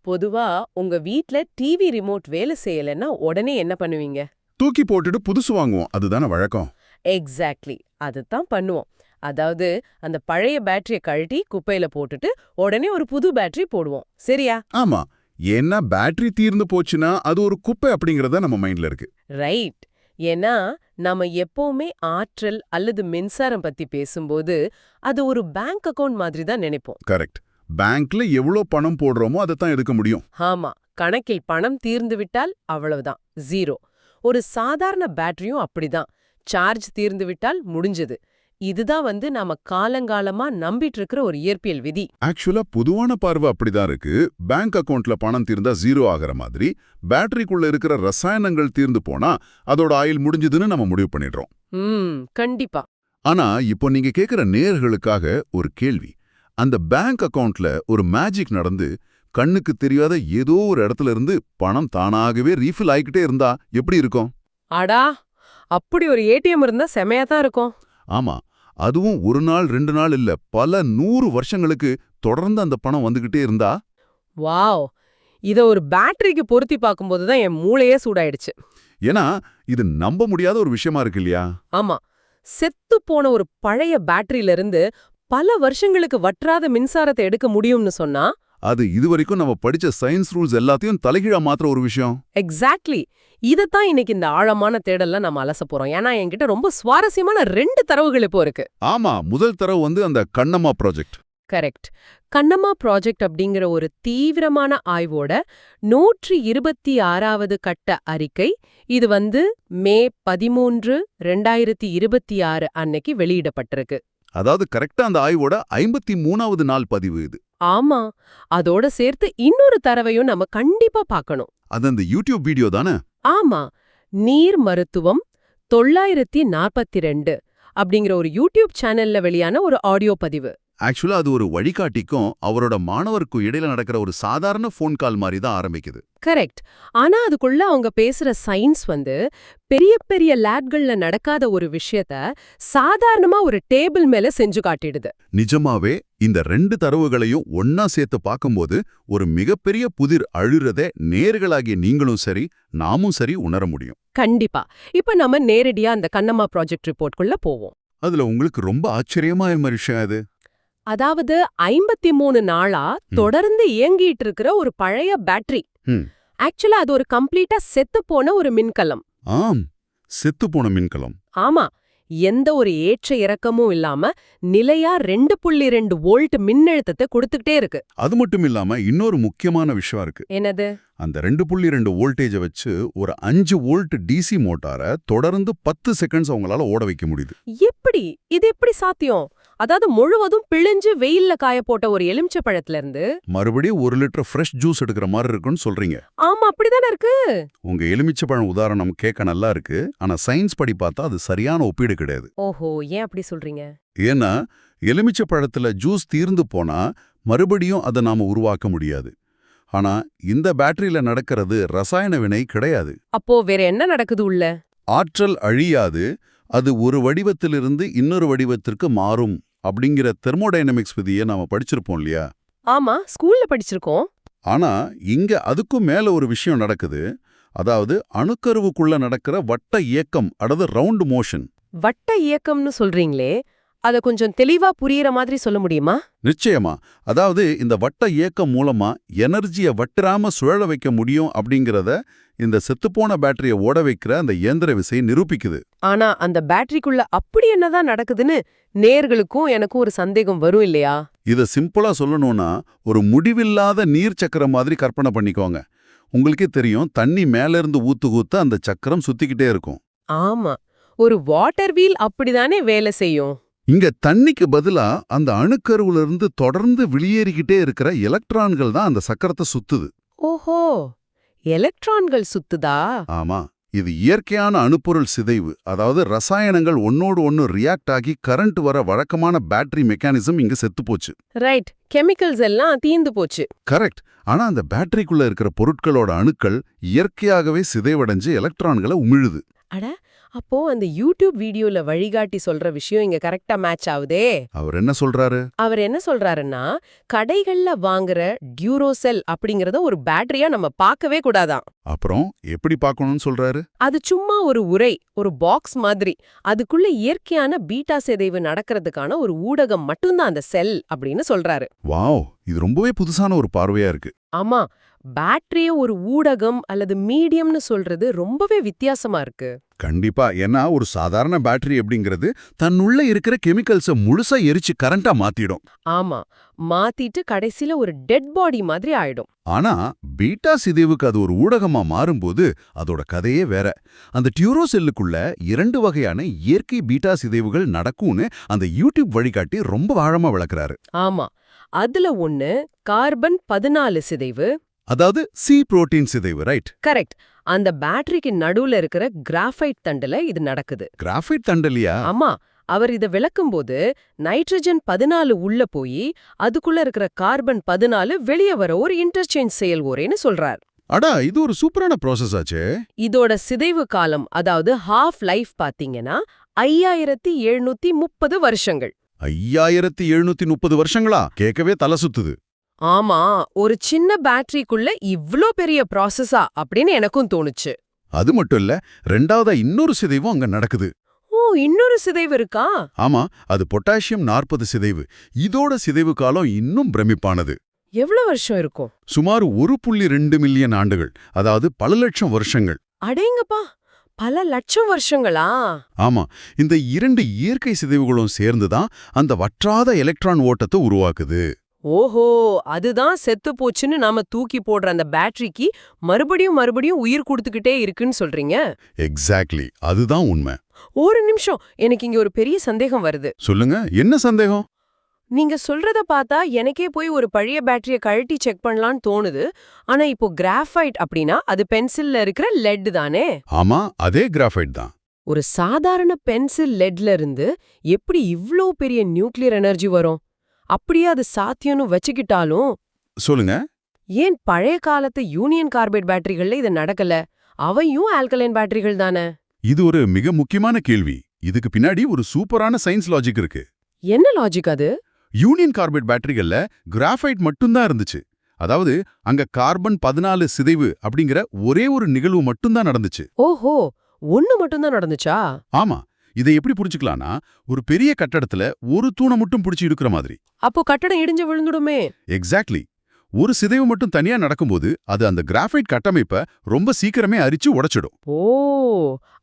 பொதுவா உங்க வீட்ல டிவி ரிமோட் வேலை செய்யலன்னா உடனே என்ன பண்ணுவீங்க? தூக்கி போட்டுட்டு புதுசு வாங்குவோம், அதுதானே வழக்கம். எக்ஸாக்ட்லி. அதுதான் பண்ணுவோம். அதாவது அந்த பழைய பேட்டரிய கழட்டி குப்பையில போட்டுட்டு உடனே ஒரு புது பேட்டரி போடுவோம். சரியா? ஆமா, ஏன்னா பேட்டரி தீர்ந்து போச்சுன்னா அது ஒரு குப்பை அப்படிங்கறத நம்ம மைண்ட்ல இருக்கு. ரைட். ஏன்னா நாம எப்பவுமே ஆற்றல் அல்லது மின்சாரம் பத்தி பேசும்போது அது ஒரு பேங்க் அக்கவுண்ட் மாதிரி தான் நினைப்போம். கரெக்ட். பேங்க்ல எவ்வளோ பணம் போடுறோமோ அதை தான் எடுக்க முடியும். ஆமா, கணக்கில் பணம் தீர்ந்து விட்டால் அவ்வளவுதான், ஜீரோ. ஒரு சாதாரண பேட்டரியும் அப்படிதான். சார்ஜ் தீர்ந்து விட்டால் முடிஞ்சது. இதுதான் நாம காலங்காலமா நம்பிட்டு இருக்கிற ஒரு இயற்பியல் விதி. ஆக்சுவலா பொதுவான பார்வை அப்படிதான் இருக்கு. பேங்க் அக்கவுண்ட்ல பணம் தீர்ந்தா ஜீரோ ஆகிற மாதிரி பேட்டரிக்குள்ள இருக்கிற ரசாயனங்கள் தீர்ந்து போனா அதோட ஆயுள் முடிஞ்சதுன்னு நம்ம முடிவு பண்ணிடுறோம். கண்டிப்பா. ஆனா இப்போ நீங்க கேக்குற நேயர்களுக்காக ஒரு கேள்வி. அந்த பேங்க் அக்கவுண்ட்ல ஒரு மேஜிக் நடந்து கண்ணுக்கு தெரியாத ஏதோ ஒரு இடத்துல இருந்து பணம் தானாகவே ரீஃபில் ஆயிக்கிட்டே இருந்தா எப்படி இருக்கும்? அடா, அப்படி ஒரு ஏடிஎம் இருந்தா செமையா தான் இருக்கும். ஆமா, அதுவும் ஒரு நாள் 2 நாள் இல்ல, பல 100 வருஷங்களுக்கு தொடர்ந்து அந்த பணம் வந்துகிட்டே இருந்தா. வாவ்! இத ஒரு பேட்டரிக்கு பொருத்தி பார்க்கும்போது தான் என் மூளையே சூடாயிடுச்சு. ஏன்னா இது நம்ப முடியாத ஒரு விஷயமா இருக்கு இல்லையா? ஆமா, செத்து போன ஒரு பழைய பேட்டரியில இருந்து பல வருஷங்களுக்கு வற்றாத மின்சாரத்தை எடுக்க முடியும்னு சொன்னா அது இதுவரைக்கும் நம்ம படிச்ச சயின்ஸ் ரூல்ஸ் எல்லாத்தையும் தலைகீழா மாத்துற ஒரு விஷயம். எக்ஸாக்ட்லி. இதத்தான் இன்னைக்கு இந்த ஆழமான தேடல்ல நம்ம அலச போறோம். ஏன்னா என்கிட்ட ரொம்ப சுவாரஸ்யமான 2 தரவுகள் இப்போ இருக்கு. ஆமா, முதல் தரவு அந்த Kannamma project. Correct. Kannamma project அப்படிங்கிற ஒரு தீவிரமான ஆய்வோட 126வது கட்ட அறிக்கை. இது மே 13, 2026 அன்னைக்கு வெளியிடப்பட்டிருக்கு. அதாவது கரெக்டா அந்த ஆய்வோட 53வது நாள் பதிவு இது. ஆமா, அதோட சேர்த்து இன்னொரு தரவையும் நம்ம கண்டிப்பா பார்க்கணும். அது அந்த யூடியூப் வீடியோ தானே? ஆமா, நீர் மருத்துவம் 942 அப்படிங்கிற ஒரு யூடியூப் சேனல்ல வெளியான ஒரு ஆடியோ பதிவு. ஆக்சுவலா அது ஒரு வழிகாட்டிக்கும் அவரோட மாணவருக்கும் இடையில நடக்கிற ஒரு சாதாரண ஃபோன் கால் மாதிரி தான் ஆரம்பிக்குது. கரெக்ட். ஆனா அதுக்குள்ள அவங்க பேசுற சயின்ஸ் பெரிய பெரிய லேப்கள்ல நடக்காத ஒரு விஷயத்த சாதாரணமா ஒரு டேபிள் மேல செஞ்சு காட்டிடுது. நிஜமாவே இந்த 2 தரவுகளையும் ஒன்னா சேர்த்து பார்க்கும்போது ஒரு மிகப்பெரிய புதிர் அழுறதே நேர்களாகிய நீங்களும் சரி நாமும் சரி உணர முடியும். கண்டிப்பா. இப்ப நம்ம நேரடியா அந்த கண்ணம்மா ப்ராஜெக்ட் ரிப்போர்ட்குள்ள போவோம். அதுல உங்களுக்கு ரொம்ப ஆச்சரியமான விஷயம் அது. அதாவது 53 நாளா தொடர்ந்து இயங்கிட்டு இருக்கிற ஒரு பழைய பேட்டரி. ஆக்சுவலா அது ஒரு கம்ப்ளீட்டா செத்து போன ஒரு மின்கலம். ஆம், செத்து போன மின்கலம். ஆமா, எந்த ஒரு ஏற்ற இறக்கமும் இல்லாம நிலையா 2.2 வோல்ட் மின்னழுத்தத்தை கொடுத்துக்கிட்டே இருக்கு. அது மட்டும் இல்லாம இன்னொரு முக்கியமான விஷயம் இருக்கு. என்னது? அந்த 2.2 வோல்டேஜ வச்சு ஒரு 5 வோல்ட் டிசி மோட்டாரை தொடர்ந்து 10 செகண்ட்ஸ் அவங்களால ஓட வைக்க முடியுது. எப்படி? இது எப்படி சாத்தியம்? அதாவது முழுவதும் பிழிஞ்சு வெயில்ல காய போட்ட ஒரு எலுமிச்சை பழத்துல இருந்து மறுபடியும் 1 லிட்டர் ஃப்ரெஷ் ஜூஸ் எடுக்கிற மாதிரி இருக்குன்னு சொல்றீங்க. ஆமா, அப்படிதானே இருக்கு. உங்க எலுமிச்சை பழம் உதாரணம் கேட்க நல்லா இருக்கு, ஆனா சயின்ஸ் படி பார்த்தா அது சரியான ஒப்பீடு கிடையாது. ஓஹோ, ஏன் அப்படி சொல்றீங்க? ஏன்னா எலுமிச்சை பழத்துல ஜூஸ் தீர்ந்து போனா மறுபடியும் அதை நாம உருவாக்க முடியாது. ஆனா இந்த பேட்டரியில நடக்கிறது ரசாயன வினை கிடையாது. அப்போ வேற என்ன நடக்குது உள்ள? ஆற்றல் அழியாது, அது ஒரு வடிவத்திலிருந்து இன்னொரு வடிவத்திற்கு மாறும் அப்படிங்கிற தெர்மோடைனமிக்ஸ் விதியை நாம படிச்சிருப்போம் இல்லையா? ஆமா, ஸ்கூல்ல படிச்சிருக்கோம். ஆனா இங்க அதுக்கும் மேல ஒரு விஷயம் நடக்குது. அதாவது அணுக்கருவுக்குள்ள நடக்கிற வட்ட இயக்கம், அதாவது ரவுண்ட் மோஷன். வட்ட இயக்கம்னு சொல்றீங்களே, அத கொஞ்சம் தெளிவா புரியுற மாதிரி சொல்ல முடியுமா? நிச்சயமா. அதாவது இந்த வட்ட இயக்கம் மூலமா எனர்ஜியை வட்டாம சுழல வைக்க முடியும் அப்படிங்கறத இந்த செத்துப்போன பேட்டரியை ஓட வைக்கிற அந்த இயந்திர விசை நிரூபிக்குது. ஆனா அந்த பேட்டரிக்குள்ள அப்படி என்னதான் நடக்குதுன்னு நேர்களுக்கும் எனக்கும் ஒரு சந்தேகம் வரும் இல்லையா? இத சிம்பிளா சொல்லணும்னா ஒரு முடிவில்லாத நீர் சக்கரம் மாதிரி கற்பனை பண்ணிக்கோங்க. உங்களுக்கே தெரியும், தண்ணி மேல இருந்து ஊத்த அந்த சக்கரம் சுத்திக்கிட்டே இருக்கும். ஆமா, ஒரு வாட்டர் வீல் அப்படிதானே வேலை செய்யும். இங்க தண்ணிக்கு பதிலா அந்த அணுக்கருவுல இருந்து தொடர்ந்து வெளியேறிக்கிட்டே இருக்கிற எலக்ட்ரான்கள் தான் அந்த சக்கரத்தை சுத்துது. ஓஹோ, எலக்ட்ரான்கள் சுத்துதா? ஆமா, இது இயற்கையான அணுப்பொருள் சிதைவு. அதாவது ரசாயனங்கள் ஒன்னோடு ஒன்னு ரியாக்ட் ஆகி கரண்ட் வர வழக்கமான பேட்டரி மெக்கானிசம் இங்க செத்து போச்சு. ரைட், கெமிக்கல்ஸ் எல்லாம் தீந்து போச்சு. கரெக்ட். ஆனா அந்த பேட்டரிக்குள்ள இருக்கிற பொருட்களோட அணுக்கள் இயற்கையாகவே சிதைவடைஞ்சு எலக்ட்ரான்களை உமிழுது. அட, அப்போ அந்த யூடியூப் வீடியோல வழிகாட்டி சொல்ற விஷயம் இங்க கரெக்டா மேட்ச் ஆகுதே. அவர் என்ன சொல்றாரு? அவர் என்ன சொல்றாருன்னா, கடைகள்ல வாங்குற டியூரோசெல் அப்படிங்கறத ஒரு பேட்டரியா நம்ம பார்க்கவே கூடாதாம். அப்புறம் எப்படி பார்க்கணும்னு சொல்றாரு? அது சும்மா ஒரு உரை, ஒரு பாக்ஸ் மாதிரி. அதுக்குள்ள இயற்கையான பீட்டா சிதைவு நடக்கிறதுக்கான ஒரு ஊடகம் மட்டும்தான் அந்த செல் அப்படின்னு சொல்றாரு. வாவ், இது ரொம்பவே புதுசான ஒரு பார்வையா இருக்கு. ஆமா, பேட்டரிய ஒரு ஊடகம் அல்லது மீடியம்னு சொல்றது ரொம்பவே வித்தியாசமா இருக்கு. கண்டிப்பா. ஏன்னா ஒரு சாதாரண பேட்டரி அப்படிங்கிறது தன்னுள்ள இருக்கிற கெமிக்கல்ஸ முழுசா எரிச்சு கரண்டா மாத்திடும். ஆமா, மாத்திட்டு கடைசில ஒரு டெட் பாடி மாதிரி ஆயிடும். ஆனா பீட்டா சிதைவுக்கு அது ஒரு ஊடகமா மாறும்போது அதோட கதையே வேற. அந்த டியூரோ செல்லுக்குள்ள 2 வகையான இயற்கை பீட்டா சிதைவுகள் நடக்கும்னு அந்த யூடியூப் வழிகாட்டி ரொம்ப ஆழமா விளக்குறாரு. ஆமா, அதுல ஒண்ணு கார்பன் 14 சிதைவு. அதாவது சி புரோட்டீன் சிதைவு, ரைட்? கரெக்ட். அந்த பேட்டரிக்கு நடுவுல இருக்கிற கிராஃபைட் தண்டுல இது நடக்குது. கிராஃபைட் தண்டலியா? ஆமா, அவர் இத விளக்கும்போது நைட்ரஜன் 14 உள்ள போய் அதுக்குள்ள இருக்கிற கார்பன் 14 வெளியே வர ஒரு இன்டர்சேஞ்ச் செயல் ஓரேன்னு சொல்றார். அடா, இது ஒரு சூப்பரான ப்ராசஸ் ஆச்சே. இதோட சிதைவு காலம், அதாவது ஹாஃப் லைஃப் பாத்தீங்கன்னா 5730 வருஷங்கள். 5730 வருஷங்களா? கேட்கவே தலை சுத்துது. ஆமா, ஒரு சின்ன பேட்டரிக்குள்ள இவ்ளோ பெரிய ப்ராசஸா அப்படின்னு எனக்கும் தோணுச்சு. அது மட்டும் இல்ல, 2வதா இன்னொரு சிதைவும் அங்க நடக்குது. ஓ, இன்னொரு சிதைவு இருக்கா? ஆமா, அது பொட்டாசியம் 40 சிதைவு. இதோட சிதைவு காலம் இன்னும் பிரமிப்பானது. எவ்வளவு வருஷம் இருக்கும்? சுமார் 1.2 மில்லியன் ஆண்டுகள், அதாவது பல லட்சம் வருஷங்கள். அடேங்கப்பா, பல லட்சம் வருஷங்களா? ஆமா, இந்த 2 இயற்கை சிதைவுகளும் சேர்ந்துதான் அந்த வற்றாத எலக்ட்ரான் ஓட்டத்தை உருவாக்குது. ஓஹோ, அதுதான் செத்து போச்சுன்னு நாம தூக்கி போடுற அந்த பேட்டரிக்கு மறுபடியும் மறுபடியும் உயிர் கொடுத்துக்கிட்டே இருக்குன்னு சொல்றீங்க? எக்ஸாக்ட்லி, அதுதான் உண்மை. ஒரு நிமிஷம், எனக்கு இங்க ஒரு பெரிய சந்தேகம் வருது. சொல்லுங்க, என்ன சந்தேகம்? நீங்க சொல்றத பார்த்தா எனக்கே போய் ஒரு பழைய பேட்டரிய கழட்டி செக் பண்ணலான்னு தோணுது. ஆனா இப்போ கிராஃபைட் அப்படின்னா அது பென்சில்ல இருக்கிற லெட் தானே? ஆமா, அதே கிராஃபைட் தான். ஒரு சாதாரண பென்சில் லெட்ல இருந்து எப்படி இவ்ளோ பெரிய நியூக்ளியர் எனர்ஜி வரும்? அப்படியே அது சாத்தியம்னு வச்சுக்கிட்டாலும் சொல்லுங்க. ஏன் பழைய காலத்து யூனியன் கார்பைட் பேட்டரிகள்ல இது நடக்கல? அவையும் ஆல்கலைன் பேட்டரிகள் தானே? இது ஒரு மிக முக்கியமான கேள்வி. இதுக்கு பின்னாடி ஒரு சூப்பரான சயின்ஸ் லாஜிக் இருக்கு. என்ன லாஜிக் அது? யூனியன் கார்பைட் பேட்டரிகள்ல கிராஃபைட் மட்டும்தான் இருந்துச்சு. அதாவது அங்க கார்பன் 14 சிதைவு அப்படிங்கிற ஒரே ஒரு நிகழ்வு மட்டும்தான் நடந்துச்சு. ஓஹோ, ஒண்ணு மட்டும்தான் நடந்துச்சா? ஆமா, இதை எப்படி புரிஞ்சுக்கலாம்னா, ஒரு பெரிய கட்டடத்துல ஒரு தூணை மட்டும் பிடிச்சி இழுக்கிற மாதிரி. அப்போ கட்டடம் இடிஞ்சு விழுந்துடுமே. எக்ஸாக்ட்லி. ஒரு சிதைவு மட்டும் தனியா நடக்கும்போது அது அந்த கிராஃபைட் கட்டமைப்பை ரொம்ப சீக்கிரமே அரிச்சு உடைச்சிடும். ஓ,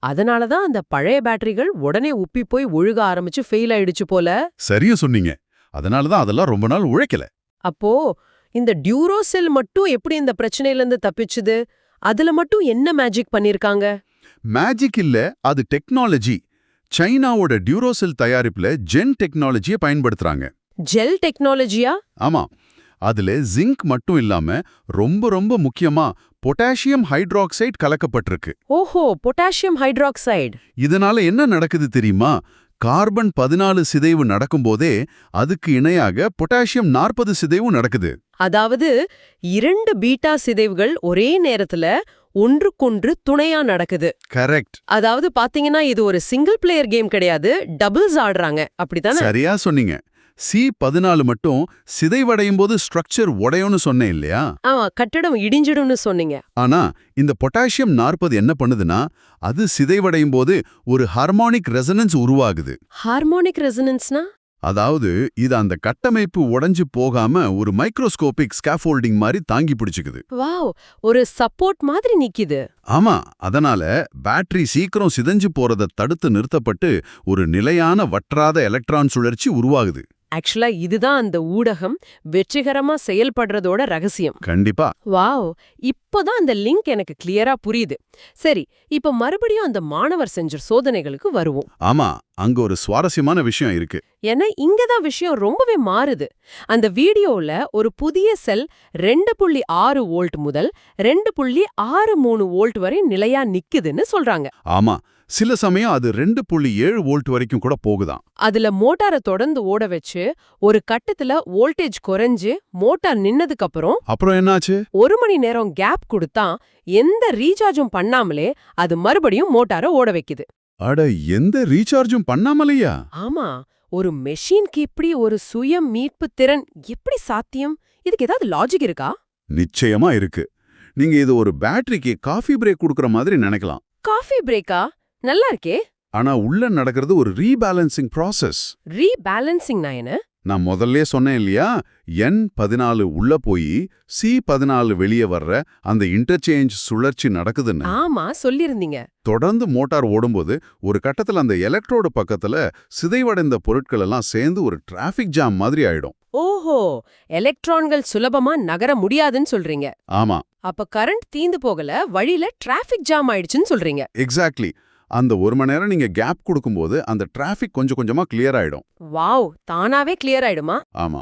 அதனாலதான் அந்த பழைய பேட்டரிகள் உடனே உப்பி போய் ஒழுக ஆரம்பிச்சு ஃபெயில் ஆயிடுச்சு போல. சரியா சொன்னீங்க. அதனாலதான் அதெல்லாம் ரொம்ப நாள் உழைக்கல. அப்போ இந்த டியூரோசெல் மட்டும் எப்படி இந்த பிரச்சனையில இருந்து தப்பிச்சுது? அதுல மட்டும் என்ன மேஜிக் பண்ணிருக்காங்க? மேஜிக் இல்ல, அது டெக்னாலஜி. சைனாவோட டியூரோசெல் தயாரிப்புல ஜென் டெக்னாலஜியை பயன்படுத்துறாங்க. ஜெல் டெக்னாலஜியா? ஆமா, அதுல ஜிங்க் மட்டும் இல்லாம ரொம்ப ரொம்ப முக்கியமா பொட்டாசியம் ஹைட்ராக்சைடு கலக்கப்பட்டிருக்கு. ஓஹோ, பொட்டாசியம் ஹைட்ராக்சைடு. இதனால என்ன நடக்குது தெரியுமா? கார்பன் 14 சிதைவு நடக்கும்போதே அதுக்கு இணையாக பொட்டாசியம் 40 சிதைவு நடக்குது. அதாவது 2 பீட்டா சிதைவுகள் ஒரே நேரத்துல ஒன்றுக்கொன்று துணையா நடக்குது. கரெக்ட். அதாவது பாத்தீங்கன்னா இது ஒரு சிங்கிள் பிளேயர் கேம் கிடையாது, டபுள்ஸ் ஆடுறாங்க, அப்படித்தானே? சரியா சொன்னீங்க. C14 மட்டும் சிதைவடையும் போது ஸ்ட்ரக்சர் உடையும்னு சொன்னேன் இல்லையா? ஆமா, கட்டடம் இடிஞ்சிடும்னு சொன்னீங்க. ஆனா இந்த பொட்டாசியம் 40 என்ன பண்ணுதுன்னா, அது சிதைவடையும் போது ஒரு ஹார்மோனிக் ரெசனன்ஸ் உருவாகுது. ஹார்மோனிக் ரெசனன்ஸ்னா? அதாவது இது அந்த கட்டமைப்பு உடைஞ்சு போகாம ஒரு மைக்ரோஸ்கோபிக் ஸ்கேஃபோல்டிங் மாதிரி தாங்கி பிடிச்சுக்குது. வாவ், ஒரு சப்போர்ட் மாதிரி நிக்குது. ஆமா, அதனால பேட்டரி சீக்கிரம் சிதைஞ்சு போறத தடுத்து நிறுத்தப்பட்டு ஒரு நிலையான வற்றாத எலக்ட்ரான் சுழற்சி உருவாகுது. ஆக்சுவலா இதுதான் அந்த ஊடகம் வெற்றிகரமா செயல்படுறதோட ரகசியம். கண்டிப்பா. வாவ், இப்போதான் அந்த லிங்க் எனக்கு கிளியரா புரியுது. சரி, இப்ப மறுபடியும் அந்த மாணவர் செஞ்ச சோதனைகளுக்கு வருவோம். ஆமா, அங்க ஒரு சுவாரஸ்யமான விஷயம் இருக்கு. ஏன்னா இங்கதான் விஷயம் ரொம்பவே மாறுது. அந்த வீடியோல ஒரு புதிய செல் 2.6 வோல்ட் முதல் 2.63 வோல்ட் வரை நிலையா நிக்குதுன்னு சொல்றாங்க. ஆமா, சில சமயம் அது 2.7 வோல்ட் வரைக்கும் கூட போகுதாம். அதுல மோட்டாரை தொடர்ந்து ஓட வச்சு ஒரு கட்டத்துல வோல்டேஜ் குறைஞ்சு மோட்டார் நின்னதுக்கு அப்புறம் என்னாச்சு? 1 மணி நேரம் கேப் கொடுத்தா எந்த ரீசார்ஜும் பண்ணாமலே அது மறுபடியும் மோட்டாரை ஓட வைக்குது. அட, எந்த ரீசார்ஜும் பண்ணாமலையா? ஆமா, ஒரு மெஷின்க்கு இப்படி ஒரு சுய மீட்பு திறன் எப்படி சாத்தியம்? இதுக்கு ஏதாவது லாஜிக் இருக்கா? நிச்சயமா இருக்கு. நீங்க இது ஒரு பேட்டரிக்கு காஃபி பிரேக் கொடுக்கற மாதிரி நினைக்கலாம். காஃபி பிரேக்கா? நல்லா இருக்கே. ஆனா உள்ள நடக்கிறது ஒரு ரீபேலன்சிங் ப்ராசஸ். ரீபேலன்சிங்னா என்ன? நான் முதல்லே சொன்னேன் இல்லையா, N14 உள்ள போய் C14 வெளியே வர்ற அந்த இன்டர்சேஞ்ச் சுழற்சி நடக்குதுன்னு. ஆமா, சொல்லிருந்தீங்க. தொடர்ந்து மோட்டார் ஓடும்போது ஒரு கட்டத்துல அந்த எலக்ட்ரோடு பக்கத்துல சிதைவடைந்த பொருட்கள் எல்லாம் சேர்ந்து ஒரு டிராஃபிக் ஜாம் மாதிரி ஆயிடும். ஓஹோ, எலக்ட்ரான்கள் சுலபமா நகர முடியாதுன்னு சொல்றீங்க. ஆமா, அப்ப கரண்ட் தீந்து போகல, வழியில டிராஃபிக் ஜாம் ஆயிடுச்சுன்னு சொல்றீங்க. எக்ஸாக்ட்லி. அந்த 1 மணி நேரம் நீங்க கேப் கொடுக்கும்போது அந்த டிராஃபிக் கொஞ்சம் கொஞ்சமா கிளியர் ஆயிடும். வாவ், தானாவே கிளியர் ஆயிடுமா? ஆமா.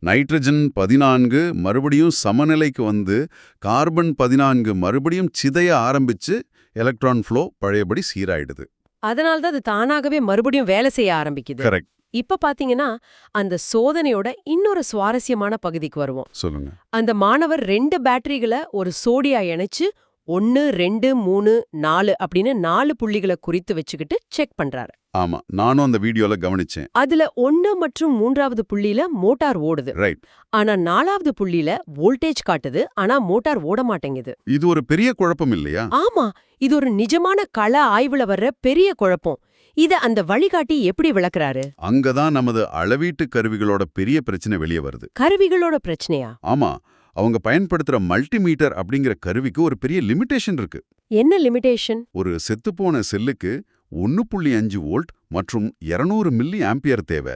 நைட்ரஜன் 14 மறுபடியும் சமநிலைக்கு வந்து கார்பன் 14 மறுபடியும் சிதைய ஆரம்பிச்சு எலக்ட்ரான் ஃப்ளோ பழையபடி சீராயிடுது. அதனால்தான் அது தானாகவே மறுபடியும் வேலை செய்ய ஆரம்பிக்குது. கரெக்ட். இப்ப பாத்தீங்கன்னா, அந்த சோதனையோட இன்னொரு சுவாரஸ்யமான பகுதிக்கு வருவோம். சொல்லுங்க. அந்த மாணவர் 2 பேட்டரிகளை ஒரு சோடியா இணைச்சு 1, 2, 3, 4 அப்படின்னு 4 புள்ளிகளை குறித்து வச்சுக்கிட்டு செக் பண்றாரு. ஆமா, நானும் அந்த வீடியோல கவனிச்சேன். அதுல 1 மற்றும் 3வது புள்ளியில மோட்டார் ஓடுது. ரைட். ஆனா 4வது புள்ளியில வோல்டேஜ் காட்டுது, ஆனா மோட்டார் ஓட மாட்டேங்குது. இது ஒரு பெரிய குழப்பம் இல்லையா? ஆமா, இது ஒரு நிஜமான கள ஆய்வுல வர்ற பெரிய குழப்பம். இத அந்த வழிகாட்டி எப்படி விளக்குறாரு? அங்கதான் நமது அளவீட்டு கருவிகளோட பெரிய பிரச்சனை வெளியே வருது. கருவிகளோட பிரச்சனையா? ஆமா, அவங்க பயன்படுத்துற மல்டிமீட்டர் அப்படிங்கிற கருவிக்கு ஒரு பெரிய லிமிடேஷன் இருக்கு. என்ன லிமிடேஷன்? ஒரு செத்துப்போன செல்லுக்கு 1.5 வோல்ட் மற்றும் 200 மில்லி ஆம்பியர் தேவை.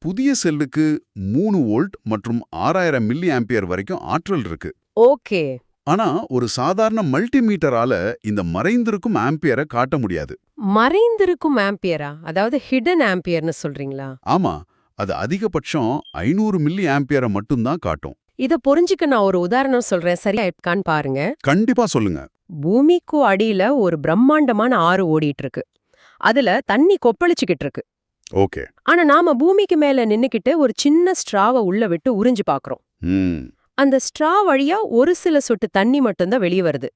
புதிய செல்லுக்கு 3 வோல்ட் மற்றும் 6000 மில்லி ஆம்பியர் வரைக்கும் ஆற்றல் இருக்கு. ஓகே. ஆனா ஒரு சாதாரண மல்டிமீட்டரால இந்த மறைந்திருக்கும் ஆம்பியரை காட்ட முடியாது. மறைந்திருக்கும் ஆம்பியரா? அதாவது ஹிடன் ஆம்பியர்னு சொல்றீங்களா? ஆமா, அது அதிகபட்சம் 500 மில்லி ஆம்பியரை மட்டும்தான் காட்டும். இத புரிஞ்சுக்க நான் ஒரு உதாரணம் சொல்றேன், சரியா இருக்கான்னு பாருங்க. கண்டிப்பா சொல்லுங்க. பூமிக்கு அடியில ஒரு பிரம்மாண்டமான ஆறு ஓடிட்டு இருக்கு. அதுல தண்ணி கொப்பளிச்சுக்கிட்டு இருக்கு. ஓகே. ஆனா நாம பூமிக்கு மேல நின்னுக்கிட்டு ஒரு சின்ன ஸ்ட்ராவை உள்ள விட்டு உறிஞ்சு பாக்குறோம். அந்த ஸ்ட்ரா வழியா ஒரு சில சொட்டு தண்ணி மட்டும்தான் வெளியே வருது.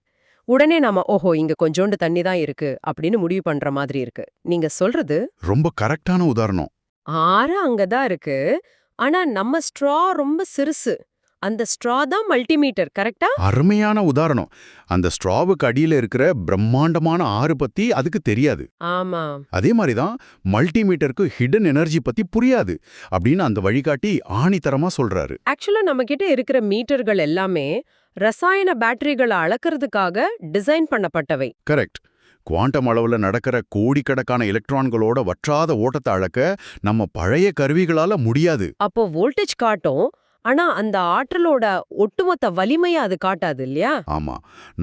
உடனே நாம ஓஹோ, இங்க கொஞ்சோண்டு தண்ணி தான் இருக்கு அப்படின்னு முடிவு பண்ற மாதிரி இருக்கு. நீங்க சொல்றது ரொம்ப கரெக்டான உதாரணம். ஆறு அங்கதான் இருக்கு, ஆனா நம்ம ஸ்ட்ரா ரொம்ப சிறுசு. அந்த ஸ்ட்ரா தான் மல்டிமீட்டர், கரெக்டா? அருமையான உதாரணம். அந்த ஸ்ட்ராவுக்கு அடியில இருக்கிற பிரம்மாண்டமான ஆறு பத்தி அதுக்கு தெரியாது. ஆமா. அதே மாதிரிதான் மல்டிமீட்டருக்கு ஹிடன் எனர்ஜி பத்தி புரியாது அப்படின்னு அந்த வழிகாட்டி ஆணித்தரமா சொல்றாரு. ஆக்சுவலா நம்ம கிட்ட இருக்கிற மீட்டர்கள் எல்லாமே ரசாயன பேட்டரிகளை அளக்கிறதுக்காக டிசைன் பண்ணப்பட்டவை. கரெக்ட். குவாண்டம் அளவுல நடக்கிற கோடிக்கணக்கான எலக்ட்ரான்களோட வற்றாத ஓட்டத்தை அளக்க நம்ம பழைய கருவிகளால முடியாது. அப்போ வோல்டேஜ் காட்டும், ஆனா அந்த ஆற்றலோட ஒட்டுமொத்த வலிமையை அது காட்டாது இல்லையா? ஆமா.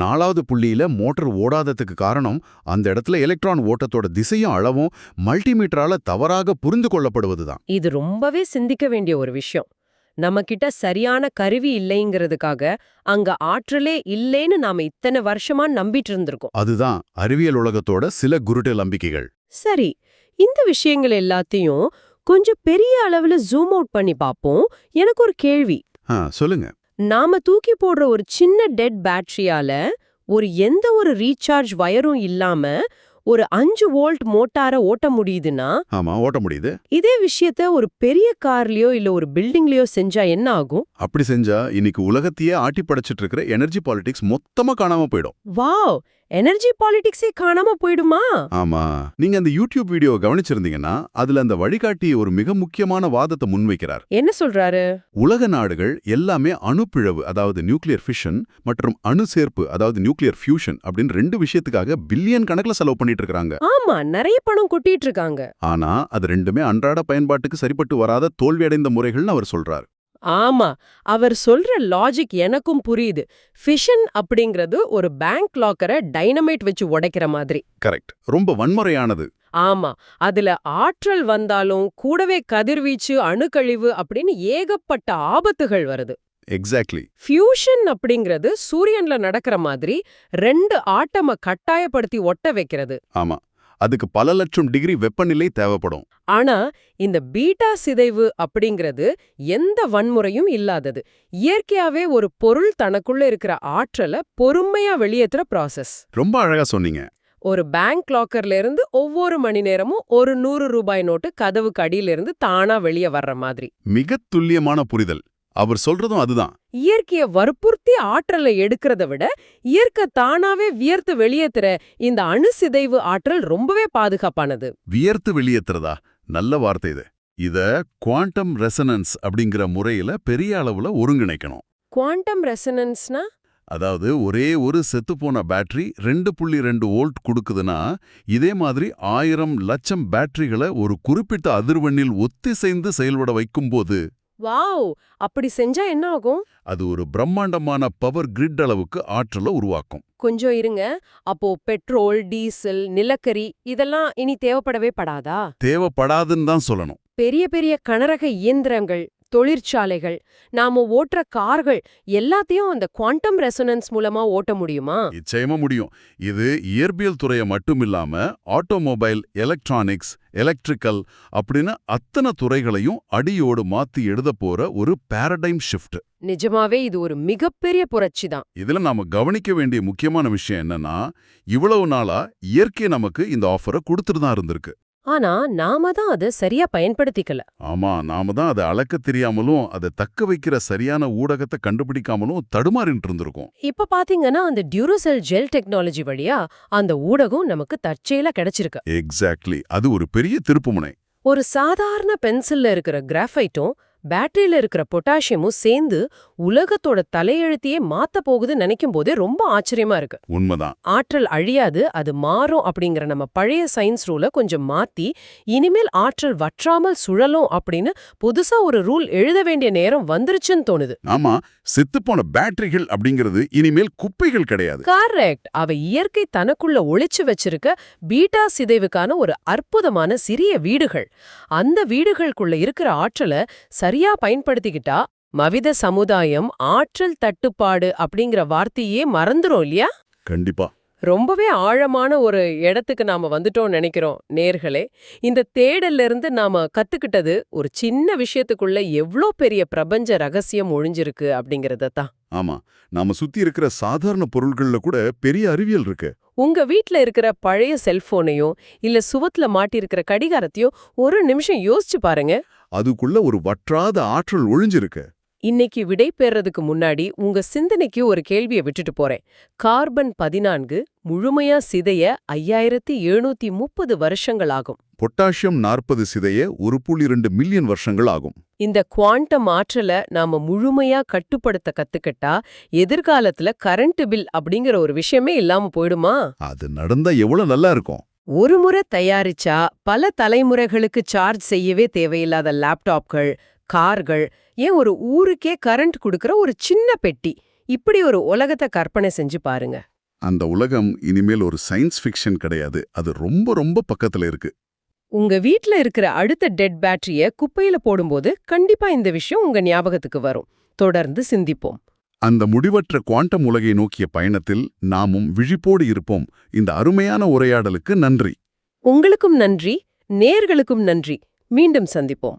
4வது புள்ளியில மோட்டார் ஓடாததுக்கு காரணம் அந்த இடத்துல எலக்ட்ரான் ஓட்டத்தோட திசையும் அளவும் மல்டிமீட்டரால தவறாக புரிந்து கொள்ளப்படுவதுதான். இது ரொம்பவே சிந்திக்க வேண்டிய ஒரு விஷயம். நம்ம கிட்ட சரியான கருவி இல்லைங்கிறதுக்காக அங்க ஆற்றலே இல்லேன்னு நாம இத்தனை வருஷமா நம்பிட்டு இருந்திருக்கோம். அதுதான் அறிவியல் உலகத்தோட சில குருட்டு நம்பிக்கைகள். சரி, இந்த விஷயங்கள் எல்லாத்தையும் கொஞ்சம் பெரிய அளவுல ஜூம் அவுட் பண்ணி பாப்போம். எனக்கு ஒரு கேள்வி. சொல்லுங்க. நாம தூக்கி போடுற ஒரு சின்ன டெட் பேட்டரியால எந்த ஒரு ரீசார்ஜ் வயரும் இல்லாம ஒரு 5 வோல்ட் மோட்டாரை ஓட்ட முடியுதுன்னா, ஆமா, ஓட்ட முடியுது. இதே விஷயத்த ஒரு பெரிய கார்லயோ இல்ல ஒரு பில்டிங்லயோ செஞ்சா என்ன ஆகும்? அப்படி செஞ்சா இன்னைக்கு உலகத்தையே ஆட்டி படைச்சிட்டு இருக்கிற எனர்ஜி பாலிடிக்ஸ் மொத்தமா காணாம போயிடும். வாவ், எனர்ஜி பாலிடிக்ஸே காணாம போயிடுமா? ஆமா. நீங்க அந்த யூடியூப் வீடியோ கவனிச்சிருந்தீங்கன்னா அதுல அந்த வழிகாட்டி ஒரு மிக முக்கியமான வாதத்தை முன்வைக்கிறார். என்ன சொல்றாரு? உலக நாடுகள் எல்லாமே அணுப்பிழவு, அதாவது நியூக்ளியர் ஃபிஷன், மற்றும் அணு சேர்ப்பு, அதாவது நியூக்ளியர் ஃபியூஷன் அப்படின்னு 2 விஷயத்துக்காக பில்லியன் கணக்குல செலவு பண்ணிட்டு இருக்காங்க. ஆமா, நிறைய பணம் கொட்டிட்டு இருக்காங்க. ஆனா அது ரெண்டுமே அன்றாட பயன்பாட்டுக்கு சரிப்பட்டு வராத தோல்வியடைந்த முறைகள்னு அவர் சொல்றார். ஆமா, அவர் சொல்ற லாஜிக் எனக்கும் புரியுது. ஃபிஷன் அப்படிங்கிறது ஒரு பேங்க் லாக்கரை டைனமைட் வச்சு உடைக்கிற மாதிரி. கரெக்ட். ரொம்ப வன்முறையானது. ஆமா, அதுல ஆற்றல் வந்தாலும் கூடவே கதிர்வீச்சு, அணுக்கழிவு அப்படின்னு ஏகப்பட்ட ஆபத்துகள் வருது. எக்ஸாக்ட்லி. ஃபியூஷன் அப்படிங்கிறது சூரியன்ல நடக்கிற மாதிரி 2 ஆட்டம கட்டாயப்படுத்தி ஒட்ட வைக்கிறது. ஆமா, அதுக்கு பல லட்சம் டிகிரி வெப்பநிலை தேவைப்படும். ஆனா இந்த பீட்டா சிதைவு அப்படிங்கிறது எந்த வன்முறையும் இல்லாதது. இயற்கையாவே ஒரு பொருள் தனக்குள்ள இருக்கிற ஆற்றலை பொறுமையா வெளியேற்றுற ப்ராசஸ். ரொம்ப அழகா சொன்னீங்க. ஒரு பேங்க் லாக்கர்ல இருந்து ஒவ்வொரு மணி நேரமும் ஒரு 100 ரூபாய் நோட்டு கதவுக்கு அடியில இருந்து தானா வெளியே வர்ற மாதிரி. மிகத் துல்லியமான புரிதல். அவர் சொல்றதும் அதுதான். இயற்கைய வற்புறுத்தி ஆற்றலை எடுக்கிறத விட இயற்கை தானாவே வியர்த்து வெளியேத்துற இந்த அணுசிதைவு ஆற்றல் ரொம்பவே பாதுகாப்பானது. வியர்த்து வெளியேத்துறதா? நல்ல வார்த்தை இது. இத குவாண்டம் ரெசனன்ஸ் அப்படிங்கிற முறையில பெரிய அளவுல ஒருங்கிணைக்கணும். குவாண்டம் ரெசனன்ஸ்னா? அதாவது ஒரே ஒரு செத்துப்போன பேட்டரி 2.2 வோல்ட் கொடுக்குதுன்னா, இதே மாதிரி 1000 லட்சம் பேட்டரிகளை ஒரு குறிப்பிட்ட அதிர்வெண்ணில் ஒத்திசைந்து செயல்பட வைக்கும்போது, வாவ், அப்படி செஞ்சா என்ன ஆகும்? அது ஒரு பிரம்மாண்டமான பவர் கிரிட் அளவுக்கு ஆற்றலை உருவாக்கும். கொஞ்சம் இருங்க, அப்போ பெட்ரோல், டீசல், நிலக்கரி இதெல்லாம் இனி தேவைப்படவே படாதா? தேவைப்படாதுன்னு தான் சொல்லணும். பெரிய பெரிய கனரக இயந்திரங்கள், தொழிற்சாலைகள், நாம ஓட்டுற கார்கள் எல்லாத்தையும் அந்த குவாண்டம் ரெசனன்ஸ் மூலமா ஓட்ட முடியுமா? நிச்சயமா முடியும். இது இயற்பியல் துறையை மட்டும் இல்லாம ஆட்டோமொபைல், எலக்ட்ரானிக்ஸ், எலக்ட்ரிக்கல் அப்படின்னு அத்தனை துறைகளையும் அடியோடு மாத்தி எழுதப் போற ஒரு பாரடைம் ஷிஃப்ட். நிஜமாவே இது ஒரு மிகப்பெரிய புரட்சி தான். இதுல நாம கவனிக்க வேண்டிய முக்கியமான விஷயம் என்னன்னா, இவ்வளவு நாளா இயற்கை நமக்கு இந்த ஆஃபரை கொடுத்துட்டு தான் இருந்திருக்கு. ஆனா நாம தான் அதை சரியா பயன்படுத்திக்கல. ஆமா, நாம தான் அதை அளக்க தெரியாமலும் அதை தக்க வைக்கிற சரியான ஊடகத்தை கண்டுபிடிக்காமலும் தடுமாறிட்டு இருந்திருக்கோம். இப்ப பாத்தீங்கன்னா அந்த டியூரோசெல் ஜெல் டெக்னாலஜி வழியா அந்த ஊடகம் நமக்கு தற்செயலா கிடைச்சிருக்கு. எக்ஸாக்ட்லி, அது ஒரு பெரிய திருப்புமுனை. ஒரு சாதாரண பென்சில்ல இருக்கிற கிராஃபைட்டும் பேட்டரியில இருக்கிற பொட்டாசியமும் சேர்ந்து உலகத்தோட தலையெழுத்தையே மாத்த போகுது நினைக்கும் போதே ரொம்ப ஆச்சரியமா இருக்கு. உண்மைதான். ஆற்றல் அழியாது, அது மாறும் அப்படிங்கிற நம்ம பழைய சயின்ஸ் ரூலை கொஞ்சம் மாத்தி இனிமேல் ஆற்றல் வற்றாமல் சுழலும் அப்படின்னு புதுசா ஒரு ரூல் எழுத வேண்டிய நேரம் வந்துருச்சுன்னு தோணுது. ஆமா, செத்துப்போன பேட்டரிகள் அப்படிங்கிறது இனிமேல் குப்பைகள் கிடையாது. கரெக்ட். அவை இயற்கை தனக்குள்ள ஒளிச்சு வச்சிருக்க பீட்டா சிதைவுக்கான ஒரு அற்புதமான சிறிய வீடுகள். அந்த வீடுகளுக்குள்ள இருக்கிற ஆற்றலை சரியா பயன்படுத்திக்கிட்டா மவித சமுதாயம் ஆற்றல் தட்டுப்பாடு அப்படிங்கிற வார்த்தையே மறந்துரும் இல்லையா? கண்டிப்பா. ரொம்பவே ஆழமான ஒரு இடத்துக்கு நாம வந்துட்டோம்னு நினைக்கிறோம் நேர்களே. இந்த தேடல்ல இருந்து நாம கத்துக்கிட்டது ஒரு சின்ன விஷயத்துக்குள்ள எவ்ளோ பெரிய பிரபஞ்ச ரகசியம் ஒழிஞ்சிருக்கு அப்படிங்கறதான். ஆமா, நாம சுத்தி இருக்கிற சாதாரண பொருள்கள்ல கூட பெரிய அறிவியல் இருக்கு. உங்க வீட்ல இருக்கிற பழைய செல்போனையோ இல்ல சுவத்துல மாட்டியிருக்கிற கடிகாரத்தையோ ஒரு நிமிஷம் யோசிச்சு பாருங்க. அதுக்குள்ள ஒரு வற்றாத ஆற்றல் ஒழிஞ்சிருக்கு. இன்னைக்கு விடை பெறதுக்கு முன்னாடி உங்க சிந்தனைக்கு ஒரு கேள்வியை விட்டுட்டு போறேன். கார்பன் 14 முழுமையா சிதைய 5730 வருஷங்கள் ஆகும். பொட்டாசியம் 40 சிதைய 1.2 மில்லியன் வருஷங்கள் ஆகும். இந்த குவாண்டம் ஆற்றலை நாம முழுமையா கட்டுப்படுத்த கத்துக்கிட்டா எதிர்காலத்துல கரண்ட் பில் அப்படிங்கிற ஒரு விஷயமே இல்லாம போயிடுமா? அது நடந்தா எவ்வளவு நல்லா இருக்கும். ஒரு முறை தயாரிச்சா பல தலைமுறைகளுக்கு சார்ஜ் செய்யவே தேவையில்லாத லேப்டாப்கள், கார்கள், ஏன் ஒரு ஊருக்கே கரண்ட் கொடுக்கற ஒரு சின்ன பெட்டி, இப்படி ஒரு உலகத்தை கற்பனை செஞ்சு பாருங்க. அந்த உலகம் இனிமேல் ஒரு சயின்ஸ் ஃபிக்ஷன் கிடையாது. அது ரொம்ப ரொம்ப பக்கத்துல இருக்கு. உங்க வீட்ல இருக்கிற அடுத்த டெட் பேட்டரிய குப்பையில போடும்போது கண்டிப்பா இந்த விஷயம் உங்க ஞாபகத்துக்கு வரும். தொடர்ந்து சிந்திப்போம். அந்த முடிவற்ற குவாண்டம் உலகை நோக்கிய பயணத்தில் நாமும் விழிப்போடு இருப்போம். இந்த அருமையான உரையாடலுக்கு நன்றி. உங்களுக்கும் நன்றி, நேயர்களுக்கும் நன்றி. மீண்டும் சந்திப்போம்.